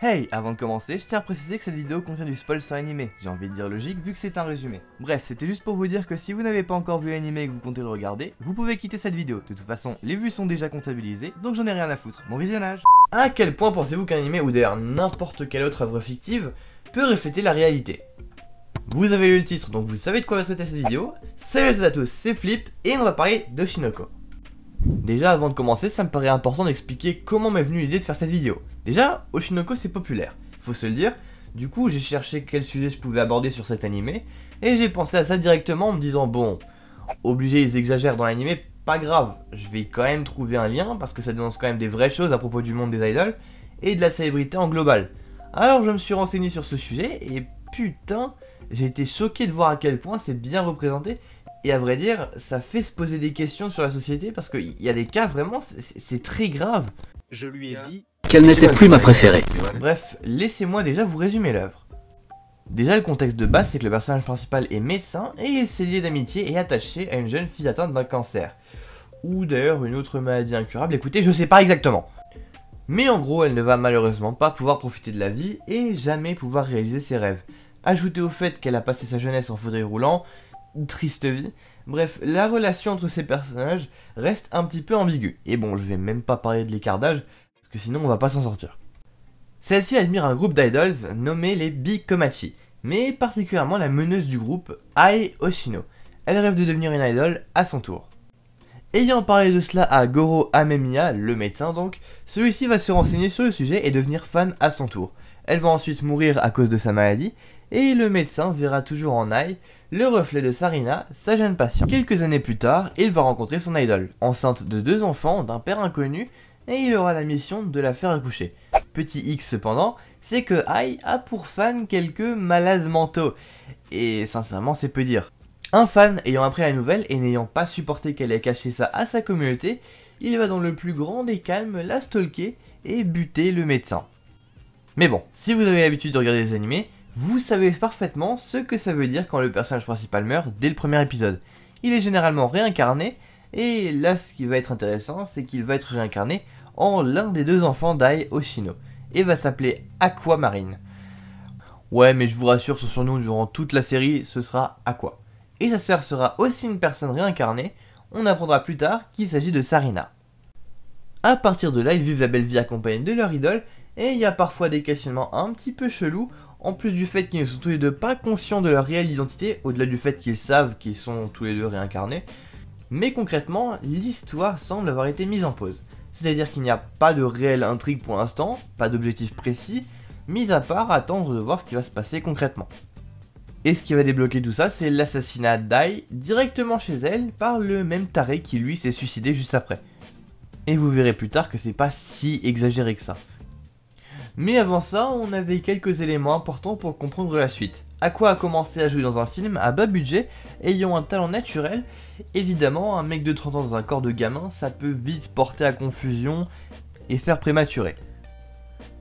Hey, avant de commencer, je tiens à préciser que cette vidéo contient du spoil sur l'animé. J'ai envie de dire logique vu que c'est un résumé. Bref, c'était juste pour vous dire que si vous n'avez pas encore vu l'animé et que vous comptez le regarder, vous pouvez quitter cette vidéo. De toute façon, les vues sont déjà comptabilisées, donc j'en ai rien à foutre. Bon visionnage. À quel point pensez-vous qu'un animé ou d'ailleurs n'importe quelle autre œuvre fictive peut refléter la réalité? Vous avez lu le titre, donc vous savez de quoi va traiter cette vidéo. Salut à tous, c'est Flip et on va parler d'Oshinoko. Déjà avant de commencer, ça me paraît important d'expliquer comment m'est venue l'idée de faire cette vidéo. Déjà, Oshinoko c'est populaire, faut se le dire. Du coup, j'ai cherché quel sujet je pouvais aborder sur cet animé, et j'ai pensé à ça directement en me disant bon, obligé ils exagèrent dans l'animé, pas grave, je vais quand même trouver un lien parce que ça dénonce quand même des vraies choses à propos du monde des idoles et de la célébrité en global. Alors je me suis renseigné sur ce sujet et putain, j'ai été choqué de voir à quel point c'est bien représenté. Et à vrai dire, ça fait se poser des questions sur la société parce qu'il y a des cas vraiment, c'est très grave. Je lui ai dit qu'elle n'était plus ma préférée. Bref, laissez-moi déjà vous résumer l'œuvre. Déjà, le contexte de base, c'est que le personnage principal est médecin et il s'est lié d'amitié et attaché à une jeune fille atteinte d'un cancer. Ou d'ailleurs une autre maladie incurable, écoutez, je sais pas exactement. Mais en gros, elle ne va malheureusement pas pouvoir profiter de la vie et jamais pouvoir réaliser ses rêves. Ajouté au fait qu'elle a passé sa jeunesse en fauteuil roulant, triste vie. Bref, la relation entre ces personnages reste un petit peu ambiguë. Et bon, je vais même pas parler de l'écart d'âge, parce que sinon on va pas s'en sortir. Celle-ci admire un groupe d'idols nommé les Bikomachi, mais particulièrement la meneuse du groupe, Ai Oshino. Elle rêve de devenir une idole à son tour. Ayant parlé de cela à Goro Amemiya, le médecin donc, celui-ci va se renseigner sur le sujet et devenir fan à son tour. Elle va ensuite mourir à cause de sa maladie, et le médecin verra toujours en Ai le reflet de Sarina, sa jeune patiente. Quelques années plus tard, il va rencontrer son idole, enceinte de 2 enfants d'un père inconnu, et il aura la mission de la faire accoucher. Petit X cependant, c'est que Ai a pour fan quelques malades mentaux, et sincèrement c'est peu dire. Un fan ayant appris la nouvelle et n'ayant pas supporté qu'elle ait caché ça à sa communauté, il va dans le plus grand des calmes la stalker et buter le médecin. Mais bon, si vous avez l'habitude de regarder des animés, vous savez parfaitement ce que ça veut dire quand le personnage principal meurt dès le premier épisode. Il est généralement réincarné, et là ce qui va être intéressant, c'est qu'il va être réincarné en l'un des 2 enfants d'Ai Oshino, et va s'appeler Aquamarine. Ouais, mais je vous rassure, son surnom durant toute la série, ce sera Aqua. Et sa sœur sera aussi une personne réincarnée, on apprendra plus tard qu'il s'agit de Sarina. A partir de là, ils vivent la belle vie accompagnée de leur idole, et il y a parfois des questionnements un petit peu chelous, en plus du fait qu'ils ne sont tous les deux pas conscients de leur réelle identité, au-delà du fait qu'ils savent qu'ils sont tous les deux réincarnés. Mais concrètement, l'histoire semble avoir été mise en pause. C'est-à-dire qu'il n'y a pas de réelle intrigue pour l'instant, pas d'objectif précis, mis à part attendre de voir ce qui va se passer concrètement. Et ce qui va débloquer tout ça, c'est l'assassinat d'Ai directement chez elle par le même taré qui lui s'est suicidé juste après. Et vous verrez plus tard que c'est pas si exagéré que ça. Mais avant ça, on avait quelques éléments importants pour comprendre la suite. Aqua a commencé à jouer dans un film à bas budget, ayant un talent naturel. Évidemment, un mec de 30 ans dans un corps de gamin, ça peut vite porter à confusion et faire prématuré.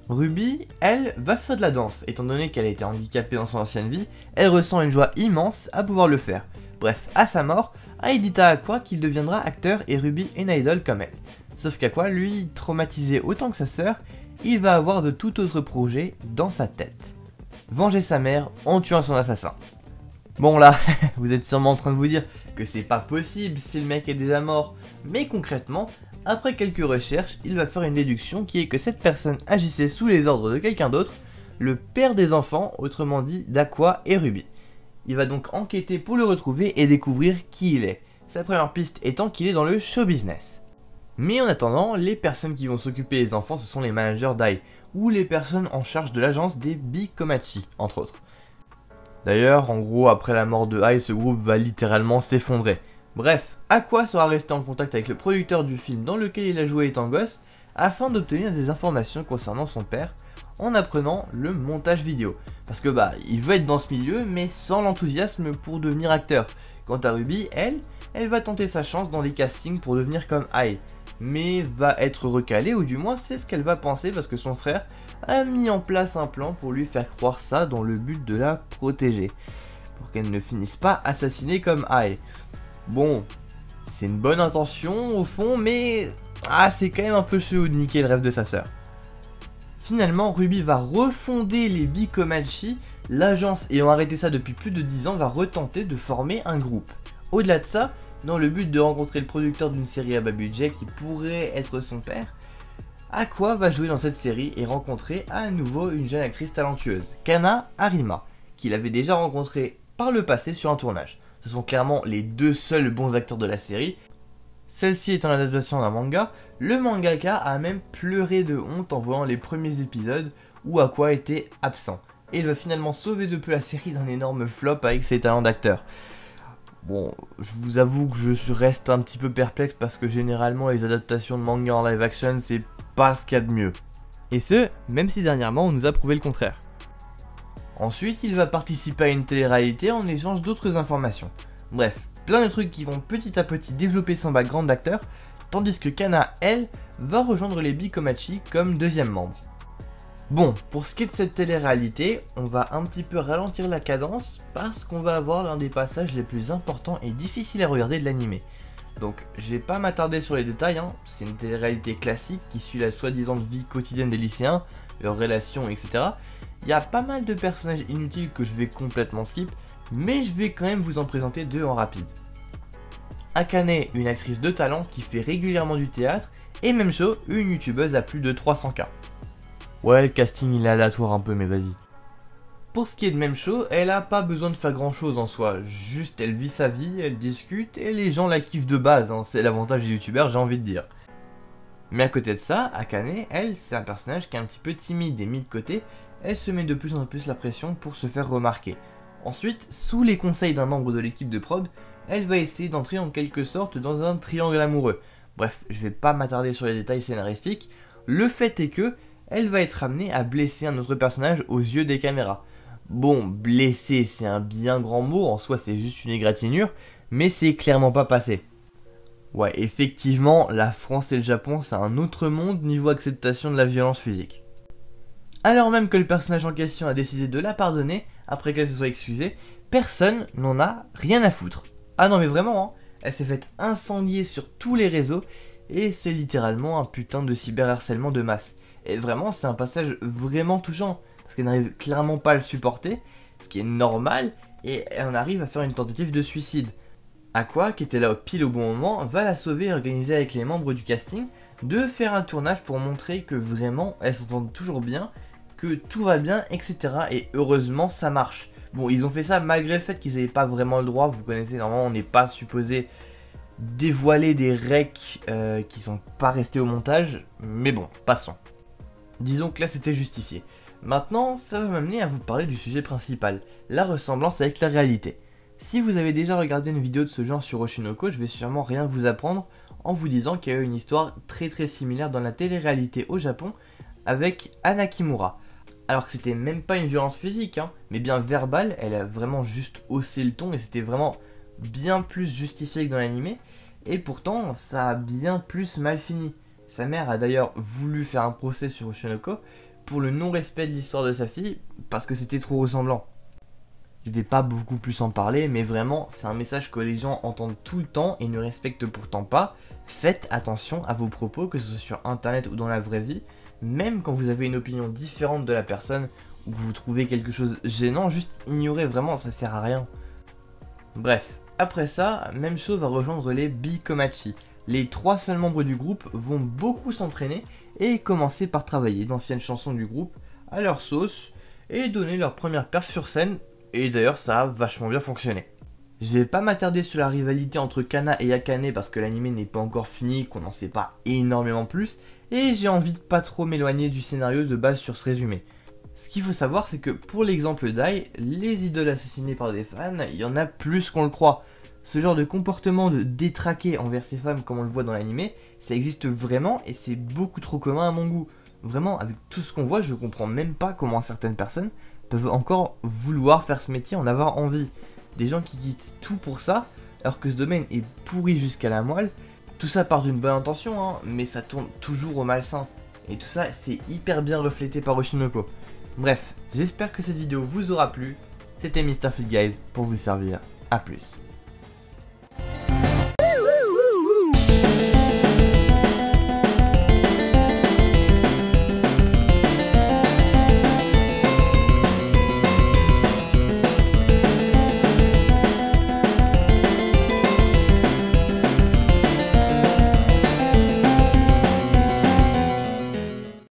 Ruby, elle, va faire de la danse, étant donné qu'elle a été handicapée dans son ancienne vie, elle ressent une joie immense à pouvoir le faire. Bref, à sa mort, Ai dit à Aqua qu'il deviendra acteur et Ruby une idole comme elle. Sauf qu'Aqua, lui, traumatisé autant que sa sœur, il va avoir de tout autre projet dans sa tête. Venger sa mère en tuant son assassin. Bon là, vous êtes sûrement en train de vous dire que c'est pas possible si le mec est déjà mort. Mais concrètement, après quelques recherches, il va faire une déduction qui est que cette personne agissait sous les ordres de quelqu'un d'autre, le père des enfants, autrement dit d'Aqua et Ruby. Il va donc enquêter pour le retrouver et découvrir qui il est. Sa première piste étant qu'il est dans le show business. Mais en attendant, les personnes qui vont s'occuper des enfants, ce sont les managers d'Ai, ou les personnes en charge de l'agence des Bikomachi, entre autres. D'ailleurs, en gros, après la mort de Ai, ce groupe va littéralement s'effondrer. Bref, Aqua sera resté en contact avec le producteur du film dans lequel il a joué étant gosse, afin d'obtenir des informations concernant son père, en apprenant le montage vidéo. Parce que il veut être dans ce milieu, mais sans l'enthousiasme pour devenir acteur. Quant à Ruby, elle va tenter sa chance dans les castings pour devenir comme Ai, mais va être recalée, ou du moins c'est ce qu'elle va penser parce que son frère a mis en place un plan pour lui faire croire ça dans le but de la protéger, pour qu'elle ne finisse pas assassinée comme Ai. Bon, c'est une bonne intention au fond, mais c'est quand même un peu chelou de niquer le rêve de sa sœur. Finalement, Ruby va refonder les Bikomachi, l'agence ayant arrêté ça depuis plus de 10 ans va retenter de former un groupe. Au-delà de ça, dans le but de rencontrer le producteur d'une série à bas budget qui pourrait être son père, Aqua va jouer dans cette série et rencontrer à nouveau une jeune actrice talentueuse, Kana Arima, qu'il avait déjà rencontrée par le passé sur un tournage. Ce sont clairement les deux seuls bons acteurs de la série. Celle-ci étant l'adaptation d'un manga, le mangaka a même pleuré de honte en voyant les premiers épisodes où Aqua était absent. Et il va finalement sauver de peu la série d'un énorme flop avec ses talents d'acteur. Bon, je vous avoue que je reste un petit peu perplexe parce que généralement les adaptations de manga en live action c'est pas ce qu'il y a de mieux. Et ce, même si dernièrement on nous a prouvé le contraire. Ensuite, il va participer à une télé-réalité en échange d'autres informations. Bref, plein de trucs qui vont petit à petit développer son background d'acteur, tandis que Kana, elle, va rejoindre les Bikomachi comme deuxième membre. Bon, pour ce qui est de cette télé-réalité, on va un petit peu ralentir la cadence parce qu'on va avoir l'un des passages les plus importants et difficiles à regarder de l'animé. Donc je vais pas m'attarder sur les détails, hein. C'est une télé-réalité classique qui suit la soi-disant vie quotidienne des lycéens, leurs relations, etc. Il y a pas mal de personnages inutiles que je vais complètement skip, mais je vais quand même vous en présenter deux en rapide. Akane, une actrice de talent qui fait régulièrement du théâtre, et Memcho, une youtubeuse à plus de 300K. Ouais, le casting il est aléatoire un peu, mais vas-y. Pour ce qui est de Memcho, elle a pas besoin de faire grand chose en soi, juste elle vit sa vie, elle discute, et les gens la kiffent de base, hein. C'est l'avantage des youtubeurs, j'ai envie de dire. Mais à côté de ça, Akane, elle, c'est un personnage qui est un petit peu timide et mis de côté, elle se met de plus en plus la pression pour se faire remarquer. Ensuite, sous les conseils d'un membre de l'équipe de prod, elle va essayer d'entrer en quelque sorte dans un triangle amoureux. Bref, je vais pas m'attarder sur les détails scénaristiques, le fait est que, elle va être amenée à blesser un autre personnage aux yeux des caméras. Bon, blesser c'est un bien grand mot, en soi c'est juste une égratignure, mais c'est clairement pas passé. Ouais, effectivement, la France et le Japon c'est un autre monde niveau acceptation de la violence physique. Alors même que le personnage en question a décidé de la pardonner, après qu'elle se soit excusée, personne n'en a rien à foutre. Ah non mais vraiment, hein, elle s'est faite incendier sur tous les réseaux, et c'est littéralement un putain de cyberharcèlement de masse. Et vraiment, c'est un passage vraiment touchant, parce qu'elle n'arrive clairement pas à le supporter, ce qui est normal, et elle arrive à faire une tentative de suicide. Aqua, qui était là pile au bon moment, va la sauver et organiser avec les membres du casting de faire un tournage pour montrer que vraiment elles s'entendent toujours bien, que tout va bien, etc. Et heureusement, ça marche. Bon, ils ont fait ça malgré le fait qu'ils n'avaient pas vraiment le droit, vous connaissez, normalement on n'est pas supposé dévoiler des recs qui sont pas restés au montage, mais bon, passons. Disons que là c'était justifié. Maintenant, ça va m'amener à vous parler du sujet principal, la ressemblance avec la réalité. Si vous avez déjà regardé une vidéo de ce genre sur Oshinoko, je vais sûrement rien vous apprendre en vous disant qu'il y a eu une histoire très similaire dans la télé-réalité au Japon avec Ana Kimura. Alors que c'était même pas une violence physique, hein, mais bien verbale, elle a vraiment juste haussé le ton et c'était vraiment bien plus justifié que dans l'animé. Et pourtant, ça a bien plus mal fini. Sa mère a d'ailleurs voulu faire un procès sur Oshinoko pour le non-respect de l'histoire de sa fille parce que c'était trop ressemblant. Je vais pas beaucoup plus en parler, mais vraiment, c'est un message que les gens entendent tout le temps et ne respectent pourtant pas. Faites attention à vos propos, que ce soit sur internet ou dans la vraie vie, même quand vous avez une opinion différente de la personne ou que vous trouvez quelque chose gênant, juste ignorez vraiment, ça sert à rien. Bref, après ça, Memcho va rejoindre les Bikomachi. Les 3 seuls membres du groupe vont beaucoup s'entraîner et commencer par travailler d'anciennes chansons du groupe à leur sauce et donner leur première perf sur scène, et d'ailleurs ça a vachement bien fonctionné. Je vais pas m'attarder sur la rivalité entre Kana et Akane parce que l'anime n'est pas encore fini, qu'on n'en sait pas énormément plus, et j'ai envie de pas trop m'éloigner du scénario de base sur ce résumé. Ce qu'il faut savoir c'est que pour l'exemple d'Ai, les idoles assassinées par des fans, il y en a plus qu'on le croit. Ce genre de comportement de détraqué envers ces femmes comme on le voit dans l'animé, ça existe vraiment et c'est beaucoup trop commun à mon goût. Vraiment, avec tout ce qu'on voit, je comprends même pas comment certaines personnes peuvent encore vouloir faire ce métier, en avoir envie. Des gens qui quittent tout pour ça, alors que ce domaine est pourri jusqu'à la moelle. Tout ça part d'une bonne intention, hein, mais ça tourne toujours au malsain. Et tout ça, c'est hyper bien reflété par Oshinoko. Bref, j'espère que cette vidéo vous aura plu. C'était Mr. Fit Guys pour vous servir. A plus.